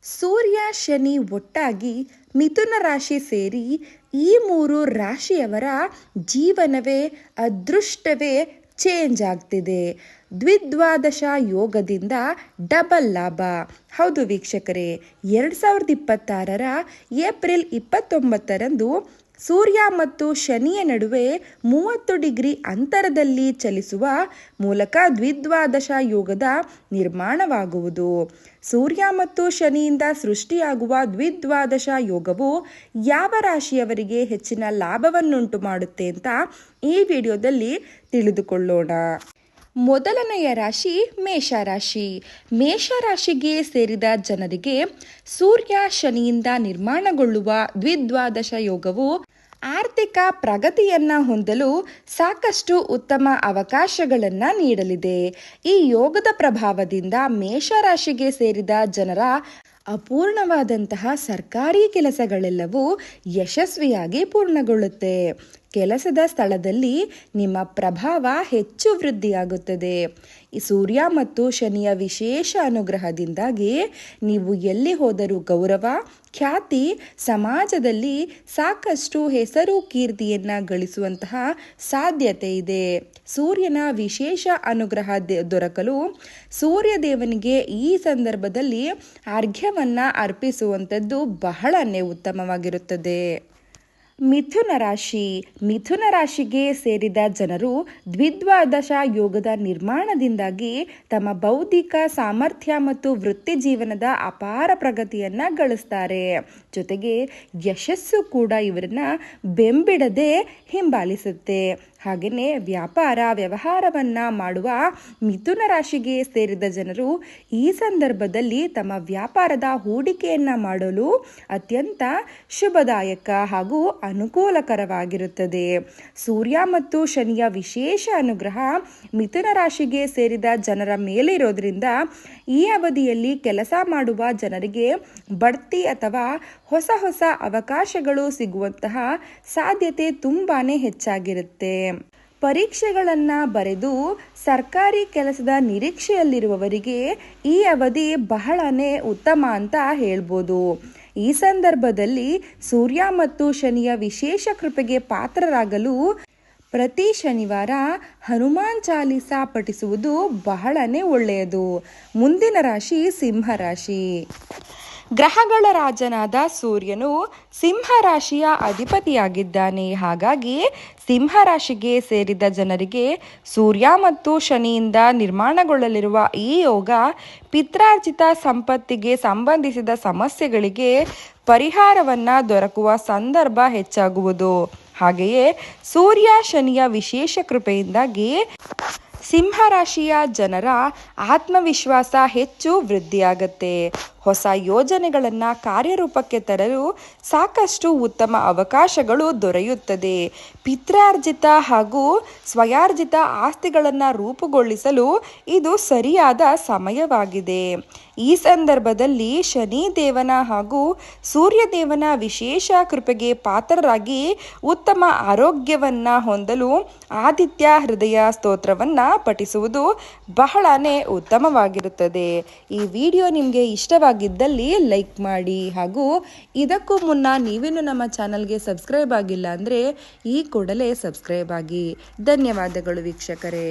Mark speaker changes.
Speaker 1: ಸೂರ್ಯ ಶನಿ ಒಟ್ಟಾಗಿ ಮಿಥುನ ರಾಶಿ ಸೇರಿ ಈ ಮೂರು ರಾಶಿಯವರ ಜೀವನವೇ ಅದೃಷ್ಟವೇ ಚೇಂಜ್ ಆಗ್ತಿದೆ. ದ್ವಿದ್ವಾದಶ ಯೋಗದಿಂದ ಡಬಲ್ ಲಾಭ. ಹೌದು ವೀಕ್ಷಕರೇ, 2026ರ ಏಪ್ರಿಲ್ 29ರಂದು ಸೂರ್ಯ ಮತ್ತು ಶನಿಯ ನಡುವೆ 30 ಡಿಗ್ರಿ ಅಂತರದಲ್ಲಿ ಚಲಿಸುವ ಮೂಲಕ ದ್ವಿದ್ವಾದಶ ಯೋಗದ ನಿರ್ಮಾಣವಾಗುವುದು. ಸೂರ್ಯ ಮತ್ತು ಶನಿಯಿಂದ ಸೃಷ್ಟಿಯಾಗುವ ದ್ವಿದ್ವಾದಶ ಯೋಗವು ಯಾವ ರಾಶಿಯವರಿಗೆ ಹೆಚ್ಚಿನ ಲಾಭವನ್ನುಂಟು ಮಾಡುತ್ತೆ ಅಂತ ಈ ವಿಡಿಯೋದಲ್ಲಿ ತಿಳಿದುಕೊಳ್ಳೋಣ. ಮೊದಲನೆಯ ರಾಶಿ ಮೇಷರಾಶಿ. ಮೇಷರಾಶಿಗೆ ಸೇರಿದ ಜನರಿಗೆ ಸೂರ್ಯ ಶನಿಯಿಂದ ನಿರ್ಮಾಣಗೊಳ್ಳುವ ದ್ವಿದ್ವಾದಶ ಯೋಗವು ಆರ್ಥಿಕ ಪ್ರಗತಿಯನ್ನ ಹೊಂದಲು ಸಾಕಷ್ಟು ಉತ್ತಮ ಅವಕಾಶಗಳನ್ನು ನೀಡಲಿದೆ. ಈ ಯೋಗದ ಪ್ರಭಾವದಿಂದ ಮೇಷರಾಶಿಗೆ ಸೇರಿದ ಜನರ ಅಪೂರ್ಣವಾದಂತಹ ಸರ್ಕಾರಿ ಕೆಲಸಗಳೆಲ್ಲವೂ ಯಶಸ್ವಿಯಾಗಿ ಪೂರ್ಣಗೊಳ್ಳುತ್ತೆ. ಕೆಲಸದ ಸ್ಥಳದಲ್ಲಿ ನಿಮ್ಮ ಪ್ರಭಾವ ಹೆಚ್ಚು ವೃದ್ಧಿಯಾಗುತ್ತದೆ. ಈ ಸೂರ್ಯ ಮತ್ತು ಶನಿಯ ವಿಶೇಷ ಅನುಗ್ರಹದಿಂದಾಗಿ ನೀವು ಎಲ್ಲಿ ಹೋದರೂ ಗೌರವ, ಖ್ಯಾತಿ, ಸಮಾಜದಲ್ಲಿ ಸಾಕಷ್ಟು ಹೆಸರು ಕೀರ್ತಿಯನ್ನು ಗಳಿಸುವಂತಹ ಸಾಧ್ಯತೆ ಇದೆ. ಸೂರ್ಯನ ವಿಶೇಷ ಅನುಗ್ರಹ ದೊರಕಲು ಸೂರ್ಯದೇವನಿಗೆ ಈ ಸಂದರ್ಭದಲ್ಲಿ ಅರ್ಘ್ಯವನ್ನು ಅರ್ಪಿಸುವಂಥದ್ದು ಬಹಳನೇ ಉತ್ತಮವಾಗಿರುತ್ತದೆ. ಮಿಥುನ ರಾಶಿ. ಮಿಥುನ ರಾಶಿಗೆ ಸೇರಿದ ಜನರು ದ್ವಿದ್ವಾದಶ ಯೋಗದ ನಿರ್ಮಾಣದಿಂದಾಗಿ ತಮ್ಮ ಬೌದ್ಧಿಕ ಸಾಮರ್ಥ್ಯ ಮತ್ತು ವೃತ್ತಿ ಜೀವನದ ಅಪಾರ ಪ್ರಗತಿಯನ್ನು ಗಳಿಸ್ತಾರೆ. ಜೊತೆಗೆ ಯಶಸ್ಸು ಕೂಡ ಇವರನ್ನ ಬೆಂಬಿಡದೆ ಹಿಂಬಾಲಿಸುತ್ತೆ. ಹಾಗೆಯೇ ವ್ಯವಹಾರವನ್ನು ಮಾಡುವ ಮಿಥುನ ರಾಶಿಗೆ ಸೇರಿದ ಜನರು ಈ ಸಂದರ್ಭದಲ್ಲಿ ತಮ್ಮ ವ್ಯಾಪಾರದ ಹೂಡಿಕೆಯನ್ನು ಮಾಡಲು ಅತ್ಯಂತ ಶುಭದಾಯಕ ಹಾಗೂ ಅನುಕೂಲಕರವಾಗಿರುತ್ತದೆ. ಸೂರ್ಯ ಮತ್ತು ಶನಿಯ ವಿಶೇಷ ಅನುಗ್ರಹ ಮಿಥುನ ರಾಶಿಗೆ ಸೇರಿದ ಜನರ ಮೇಲೆ ಇರೋದ್ರಿಂದ ಈ ಅವಧಿಯಲ್ಲಿ ಕೆಲಸ ಮಾಡುವ ಜನರಿಗೆ ಬಡ್ತಿ ಅಥವಾ ಹೊಸ ಅವಕಾಶಗಳು ಸಿಗುವಂತಹ ಸಾಧ್ಯತೆ ತುಂಬಾನೇ ಹೆಚ್ಚಾಗಿರುತ್ತೆ. ಪರೀಕ್ಷೆಗಳನ್ನು ಬರೆದು ಸರ್ಕಾರಿ ಕೆಲಸದ ನಿರೀಕ್ಷೆಯಲ್ಲಿರುವವರಿಗೆ ಈ ಅವಧಿ ಬಹಳನೇ ಉತ್ತಮ ಅಂತ ಹೇಳ್ಬೋದು. ಈ ಸಂದರ್ಭದಲ್ಲಿ ಸೂರ್ಯ ಮತ್ತು ಶನಿಯ ವಿಶೇಷ ಕೃಪೆಗೆ ಪಾತ್ರರಾಗಲು ಪ್ರತಿ ಶನಿವಾರ ಹನುಮಾನ್ ಚಾಲೀಸ ಪಠಿಸುವುದು ಬಹಳನೇ ಒಳ್ಳೆಯದು. ಮುಂದಿನ ರಾಶಿ ಸಿಂಹರಾಶಿ. ಗ್ರಹಗಳ ರಾಜನಾದ ಸೂರ್ಯನು ಸಿಂಹರಾಶಿಯ ಅಧಿಪತಿಯಾಗಿದ್ದಾನೆ. ಹಾಗಾಗಿ ಸಿಂಹರಾಶಿಗೆ ಸೇರಿದ ಜನರಿಗೆ ಸೂರ್ಯ ಮತ್ತು ಶನಿಯಿಂದ ನಿರ್ಮಾಣಗೊಳ್ಳಲಿರುವ ಈ ಯೋಗ ಪಿತ್ರಾರ್ಜಿತ ಸಂಪತ್ತಿಗೆ ಸಂಬಂಧಿಸಿದ ಸಮಸ್ಯೆಗಳಿಗೆ ಪರಿಹಾರವನ್ನು ದೊರಕುವ ಸಂದರ್ಭ ಹೆಚ್ಚಾಗುವುದು. ಹಾಗೆಯೇ ಸೂರ್ಯ ಶನಿಯ ವಿಶೇಷ ಕೃಪೆಯಿಂದಾಗಿ ಸಿಂಹರಾಶಿಯ ಜನರ ಆತ್ಮವಿಶ್ವಾಸ ಹೆಚ್ಚು ವೃದ್ಧಿಯಾಗುತ್ತೆ. ಹೊಸ ಯೋಜನೆಗಳನ್ನು ಕಾರ್ಯರೂಪಕ್ಕೆ ತರಲು ಸಾಕಷ್ಟು ಉತ್ತಮ ಅವಕಾಶಗಳು ದೊರೆಯುತ್ತದೆ. ಪಿತ್ರಾರ್ಜಿತ ಹಾಗೂ ಸ್ವಯಾರ್ಜಿತ ಆಸ್ತಿಗಳನ್ನು ರೂಪುಗೊಳಿಸಲು ಇದು ಸರಿಯಾದ ಸಮಯವಾಗಿದೆ. ಈ ಸಂದರ್ಭದಲ್ಲಿ ಶನಿ ದೇವನ ಹಾಗೂ ಸೂರ್ಯದೇವನ ವಿಶೇಷ ಕೃಪೆಗೆ ಪಾತ್ರರಾಗಿ ಉತ್ತಮ ಆರೋಗ್ಯವನ್ನು ಹೊಂದಲು ಆದಿತ್ಯ ಹೃದಯ ಸ್ತೋತ್ರವನ್ನು ಪಠಿಸುವುದು ಬಹಳನೇ ಉತ್ತಮವಾಗಿರುತ್ತದೆ. ಈ ವಿಡಿಯೋ ನಿಮಗೆ ಇಷ್ಟವಾಗಿದ್ದಲ್ಲಿ ಲೈಕ್ ಮಾಡಿ ಹಾಗೂ ಇದಕ್ಕೂ ಮುನ್ನ ನೀವೇನು ನಮ್ಮ ಚಾನಲ್ಗೆ ಸಬ್ಸ್ಕ್ರೈಬ್ ಆಗಿಲ್ಲ ಅಂದರೆ ಈ ಕೂಡಲೇ ಸಬ್ಸ್ಕ್ರೈಬ್ ಆಗಿ. ಧನ್ಯವಾದಗಳು ವೀಕ್ಷಕರೇ.